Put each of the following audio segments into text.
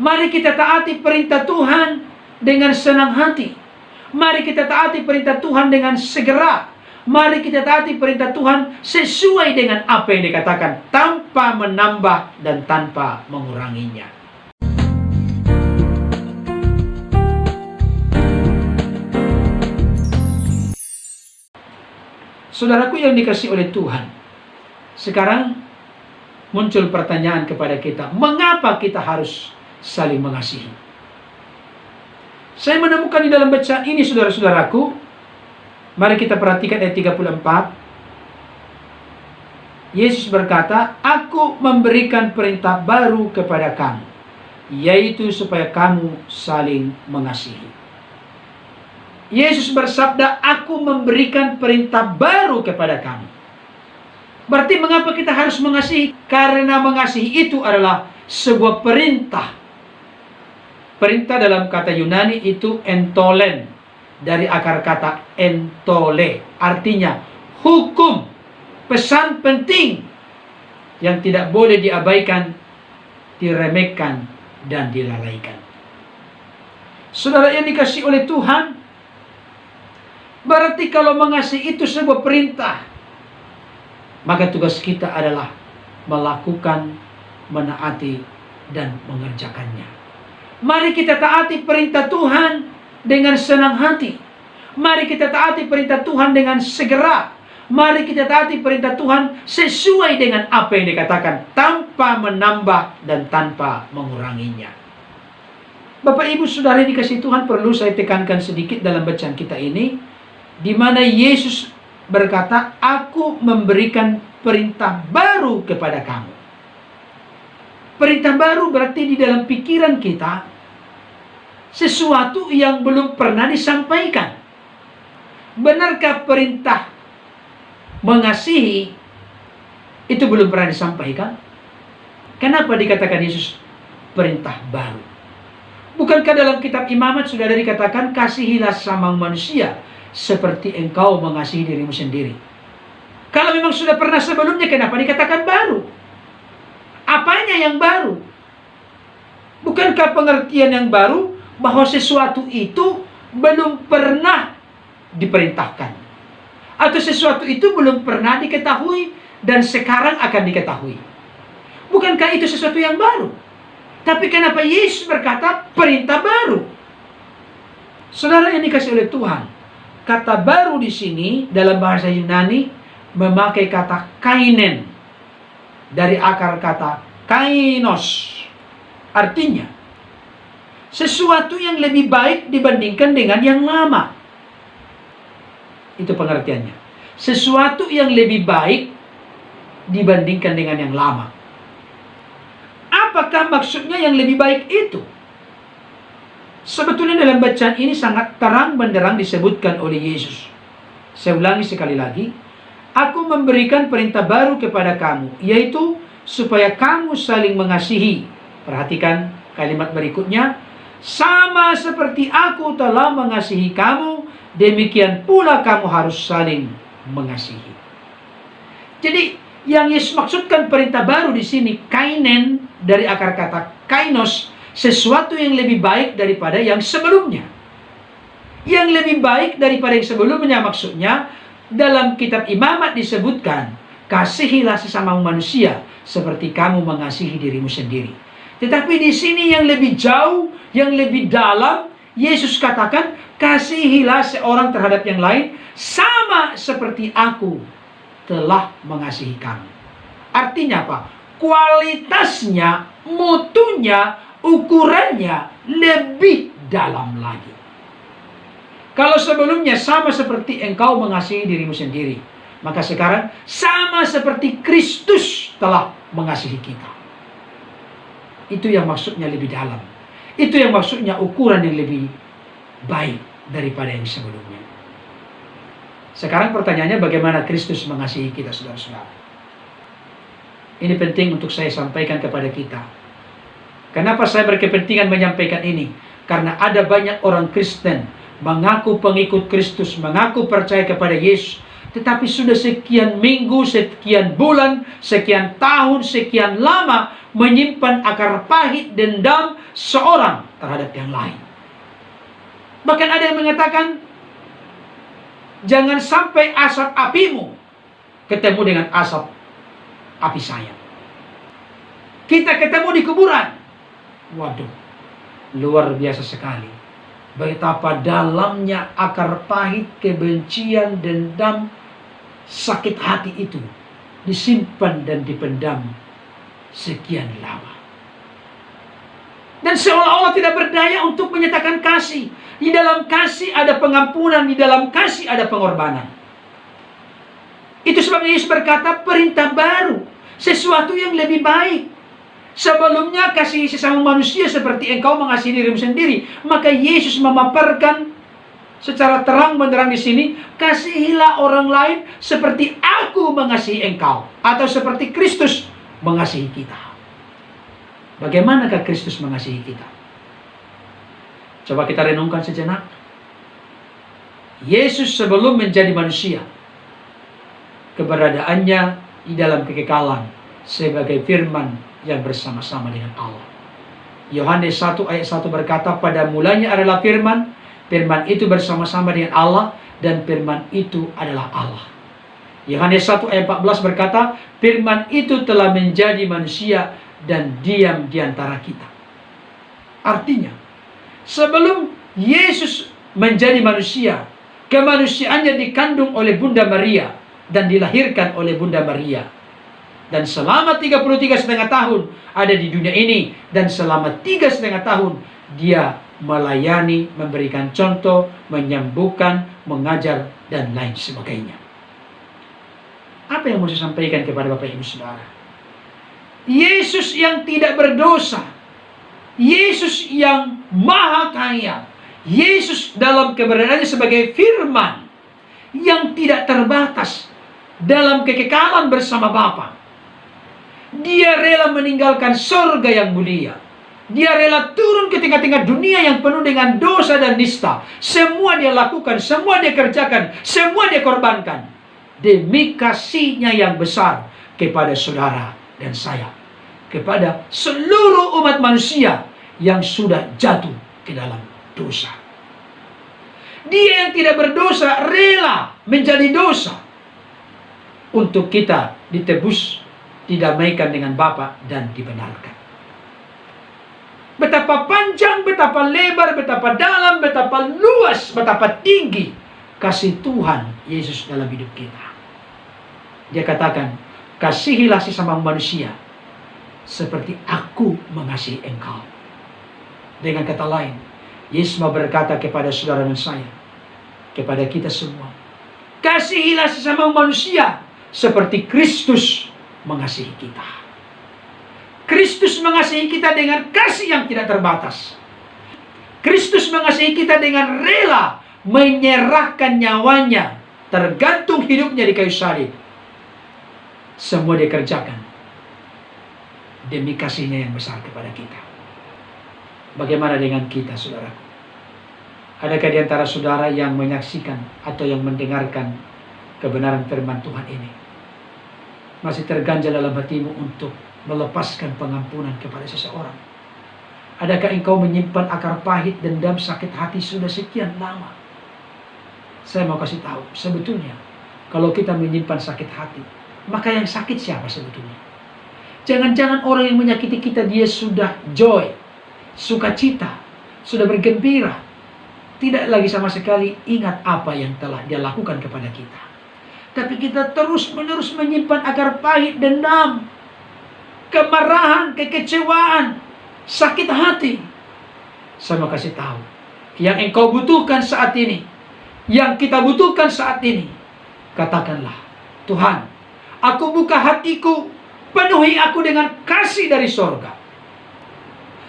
Mari kita taati perintah Tuhan dengan senang hati. Mari kita taati perintah Tuhan dengan segera. Mari kita taati perintah Tuhan sesuai dengan apa yang dikatakan, tanpa menambah dan tanpa menguranginya. Saudaraku yang dikasihi oleh Tuhan, sekarang muncul pertanyaan kepada kita, mengapa kita harus saling mengasihi? Saya menemukan di dalam bacaan ini, saudara-saudaraku, mari kita perhatikan ayat 34. Yesus berkata, "Aku memberikan perintah baru kepada kamu, yaitu supaya kamu saling mengasihi." Yesus bersabda, "Aku memberikan perintah baru kepada kamu." Berarti mengapa kita harus mengasihi? Karena mengasihi itu adalah sebuah perintah. Perintah dalam kata Yunani itu entolen, dari akar kata entole, artinya hukum, pesan penting yang tidak boleh diabaikan, diremehkan, dan dilalaikan. Saudara yang dikasihi oleh Tuhan, berarti kalau mengasihi itu sebuah perintah, maka tugas kita adalah melakukan, menaati, dan mengerjakannya. Mari kita taati perintah Tuhan dengan senang hati. Mari kita taati perintah Tuhan dengan segera. Mari kita taati perintah Tuhan sesuai dengan apa yang dikatakan, tanpa menambah dan tanpa menguranginya. Bapak Ibu Saudara yang dikasihi Tuhan, perlu saya tekankan sedikit dalam bacaan kita ini, di mana Yesus berkata, "Aku memberikan perintah baru kepada kamu." Perintah baru berarti di dalam pikiran kita sesuatu yang belum pernah disampaikan. Benarkah perintah mengasihi itu belum pernah disampaikan? Kenapa dikatakan Yesus perintah baru? Bukankah dalam kitab Imamat sudah ada dikatakan, "Kasihilah sama manusia seperti engkau mengasihi dirimu sendiri"? Kalau memang sudah pernah sebelumnya, kenapa dikatakan baru? Apanya yang baru? Bukankah pengertian yang baru bahwa sesuatu itu belum pernah diperintahkan, atau sesuatu itu belum pernah diketahui dan sekarang akan diketahui? Bukankah itu sesuatu yang baru? Tapi kenapa Yesus berkata perintah baru? Saudara yang dikasihi oleh Tuhan, kata baru di sini dalam bahasa Yunani memakai kata kainen, dari akar kata kainos. Artinya sesuatu yang lebih baik dibandingkan dengan yang lama. Itu pengertiannya. Sesuatu yang lebih baik dibandingkan dengan yang lama. Apakah maksudnya yang lebih baik itu? Sebetulnya dalam bacaan ini sangat terang benderang disebutkan oleh Yesus. Saya ulangi sekali lagi. "Aku memberikan perintah baru kepada kamu, yaitu supaya kamu saling mengasihi." Perhatikan kalimat berikutnya. "Sama seperti aku telah mengasihi kamu, demikian pula kamu harus saling mengasihi." Jadi yang Yesus maksudkan perintah baru di sini, kainen, dari akar kata kainos, sesuatu yang lebih baik daripada yang sebelumnya. Yang lebih baik daripada yang sebelumnya maksudnya, dalam kitab Imamat disebutkan, "Kasihilah sesama manusia seperti kamu mengasihi dirimu sendiri." Tetapi di sini yang lebih jauh, yang lebih dalam, Yesus katakan, "Kasihilah seorang terhadap yang lain sama seperti aku telah mengasihi kamu." Artinya apa? Kualitasnya, mutunya, ukurannya lebih dalam lagi. Kalau sebelumnya sama seperti engkau mengasihi dirimu sendiri, maka sekarang sama seperti Kristus telah mengasihi kita. Itu yang maksudnya lebih dalam. Itu yang maksudnya ukuran yang lebih baik daripada yang sebelumnya. Sekarang pertanyaannya, bagaimana Kristus mengasihi kita, saudara-saudara? Ini penting untuk saya sampaikan kepada kita. Kenapa saya berkepentingan menyampaikan ini? Karena ada banyak orang Kristen mengaku pengikut Kristus, mengaku percaya kepada Yesus, Tetapi sudah sekian minggu, sekian bulan, sekian tahun, sekian lama menyimpan akar pahit dendam seorang terhadap yang lain. Bahkan ada yang mengatakan, jangan sampai asap apimu ketemu dengan asap api saya. Kita ketemu di kuburan. Waduh, luar biasa sekali. Betapa dalamnya akar pahit, kebencian, dendam, sakit hati itu disimpan dan dipendam sekian lama. Dan seolah-olah tidak berdaya untuk menyatakan kasih. Di dalam kasih ada pengampunan, di dalam kasih ada pengorbanan. Itu sebabnya Yesus berkata, perintah baru, sesuatu yang lebih baik. Sebelumnya kasih sesama manusia seperti engkau mengasihi dirimu sendiri. Maka Yesus memaparkan secara terang benderang di sini, kasihilah orang lain seperti aku mengasihi engkau, atau seperti Kristus mengasihi kita. Bagaimanakah Kristus mengasihi kita? Coba kita renungkan sejenak. Yesus sebelum menjadi manusia, keberadaannya di dalam kekekalan sebagai firman yang bersama-sama dengan Allah. Yohanes 1 ayat 1 berkata, pada mulanya adalah firman, firman itu bersama-sama dengan Allah, dan firman itu adalah Allah. Yohanes 1 ayat 14 berkata, firman itu telah menjadi manusia dan diam di antara kita. Artinya, sebelum Yesus menjadi manusia, kemanusiaannya dikandung oleh Bunda Maria dan dilahirkan oleh Bunda Maria. Dan selama 33,5 tahun ada di dunia ini, dan selama 3,5 tahun dia melayani, memberikan contoh, menyembuhkan, mengajar, dan lain sebagainya. Apa yang mau saya sampaikan kepada Bapak Ibu Saudara? Yesus yang tidak berdosa, Yesus yang maha kaya, Yesus dalam keberadaannya sebagai firman yang tidak terbatas dalam kekekalan bersama Bapa. Dia rela meninggalkan surga yang mulia. Dia rela turun ke tengah-tengah dunia yang penuh dengan dosa dan nista. Semua dia lakukan, semua dia kerjakan, semua dia korbankan demi kasihnya yang besar kepada saudara dan saya, kepada seluruh umat manusia yang sudah jatuh ke dalam dosa. Dia yang tidak berdosa rela menjadi dosa untuk kita ditebus, didamaikan dengan Bapa dan dibenarkan. Betapa panjang, betapa lebar, betapa dalam, betapa luas, betapa tinggi kasih Tuhan Yesus dalam hidup kita. Dia katakan, kasihilah sesama manusia seperti aku mengasihi engkau. Dengan kata lain, Yesus mau berkata kepada saudara dan saya, kepada kita semua, kasihilah sesama manusia seperti Kristus mengasihi kita. Kristus mengasihi kita dengan kasih yang tidak terbatas. Kristus mengasihi kita dengan rela menyerahkan nyawanya, tergantung hidupnya di kayu salib. Semua dikerjakan demi kasihnya yang besar kepada kita. Bagaimana dengan kita, saudaraku? Adakah di antara saudara yang menyaksikan atau yang mendengarkan kebenaran firman Tuhan ini masih terganjal dalam hatimu untuk melepaskan pengampunan kepada seseorang? Adakah engkau menyimpan akar pahit, dendam, sakit hati sudah sekian lama? Saya mau kasih tahu, sebetulnya kalau kita menyimpan sakit hati, maka yang sakit siapa sebetulnya? Jangan-jangan orang yang menyakiti kita dia sudah joy, sukacita, sudah bergembira, tidak lagi sama sekali ingat apa yang telah dia lakukan kepada kita. Tapi kita terus-menerus menyimpan akar pahit, dendam, kemarahan, kekecewaan, sakit hati. Saya mau kasih tahu, yang engkau butuhkan saat ini, yang kita butuhkan saat ini, katakanlah, Tuhan, aku buka hatiku, penuhi aku dengan kasih dari sorga,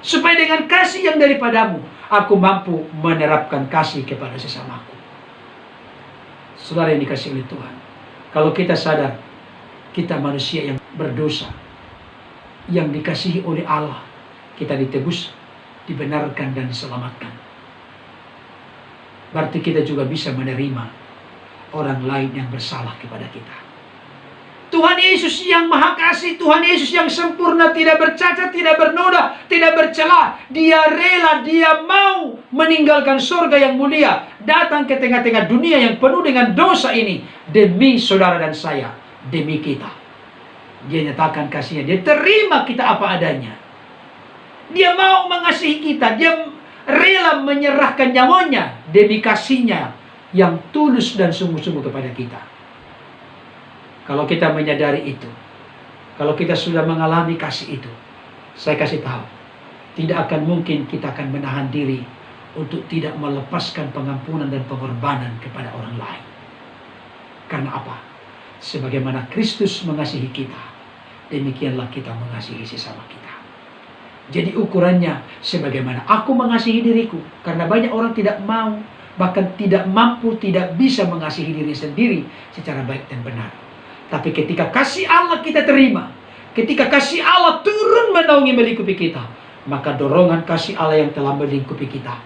supaya dengan kasih yang daripadamu, aku mampu menerapkan kasih kepada sesamaku. Saudara yang dikasihi oleh Tuhan, kalau kita sadar kita manusia yang berdosa, yang dikasihi oleh Allah, kita ditebus, dibenarkan dan diselamatkan, berarti kita juga bisa menerima orang lain yang bersalah kepada kita. Tuhan Yesus yang Maha Kasih, Tuhan Yesus yang sempurna, tidak bercacat, tidak bernoda, tidak bercela. Dia rela, dia mau meninggalkan surga yang mulia, datang ke tengah-tengah dunia yang penuh dengan dosa ini, demi saudara dan saya, demi kita. Dia nyatakan kasihnya, dia terima kita apa adanya. Dia mau mengasihi kita, dia rela menyerahkan nyawanya demi kasihnya yang tulus dan sungguh-sungguh kepada kita. Kalau kita menyadari itu, kalau kita sudah mengalami kasih itu, saya kasih tahu, tidak akan mungkin kita akan menahan diri untuk tidak melepaskan pengampunan dan pengorbanan kepada orang lain. Karena apa? Sebagaimana Kristus mengasihi kita, demikianlah kita mengasihi sesama kita. Jadi ukurannya sebagaimana aku mengasihi diriku. Karena banyak orang tidak mau, bahkan tidak mampu, tidak bisa mengasihi diri sendiri secara baik dan benar. Tapi ketika kasih Allah kita terima, ketika kasih Allah turun menaungi melingkupi kita, maka dorongan kasih Allah yang telah melingkupi kita,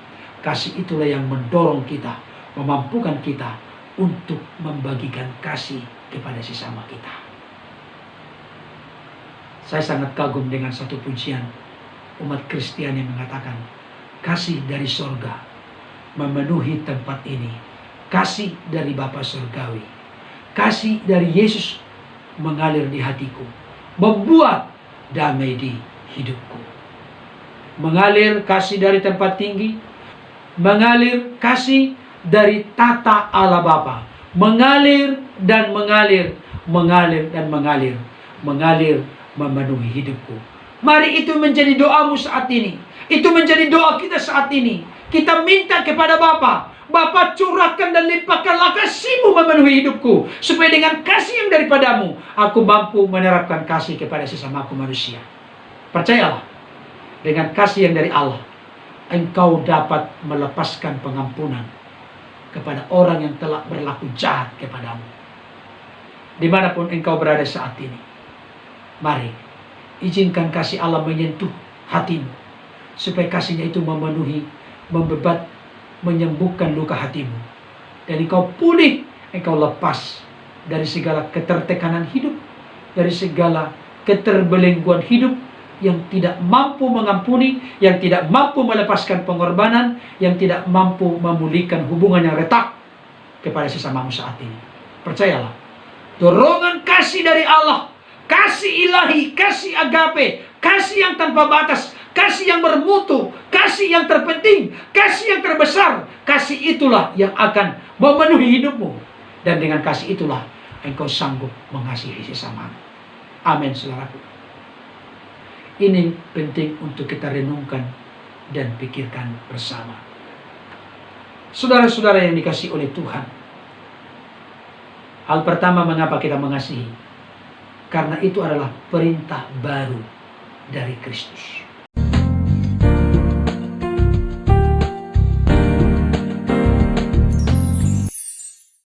kasih itulah yang mendorong kita, memampukan kita untuk membagikan kasih kepada sesama kita. Saya sangat kagum dengan satu pujian umat Kristiani yang mengatakan, kasih dari sorga memenuhi tempat ini, kasih dari Bapa Surgawi, kasih dari Yesus mengalir di hatiku, membuat damai di hidupku. Mengalir kasih dari tempat tinggi, mengalir kasih dari tata Allah Bapa, mengalir dan mengalir, mengalir dan mengalir, mengalir memenuhi hidupku. Mari itu menjadi doamu saat ini. Itu menjadi doa kita saat ini. Kita minta kepada Bapa, Bapa curahkan dan limpahkanlah kasih-Mu memenuhi hidupku, supaya dengan kasih yang daripadamu, aku mampu menerapkan kasih kepada sesamaku manusia. Percayalah, dengan kasih yang dari Allah, engkau dapat melepaskan pengampunan kepada orang yang telah berlaku jahat kepadamu. Dimanapun engkau berada saat ini, mari, izinkan kasih Allah menyentuh hatimu, supaya kasihnya itu memenuhi, membebat, menyembuhkan luka hatimu, dan engkau pulih, engkau lepas dari segala ketertekanan hidup, dari segala keterbelengguan hidup yang tidak mampu mengampuni, yang tidak mampu melepaskan pengorbanan, yang tidak mampu memulihkan hubungan yang retak kepada sesamamu saat ini. Percayalah, dorongan kasih dari Allah, kasih ilahi, kasih agape, kasih yang tanpa batas, kasih yang bermutu, kasih yang terpenting, kasih yang terbesar, kasih itulah yang akan memenuhi hidupmu. Dan dengan kasih itulah engkau sanggup mengasihi sesamamu. Amin, saudaraku. Ini penting untuk kita renungkan dan pikirkan bersama. Saudara-saudara yang dikasihi oleh Tuhan, hal pertama mengapa kita mengasihi, karena itu adalah perintah baru dari Kristus.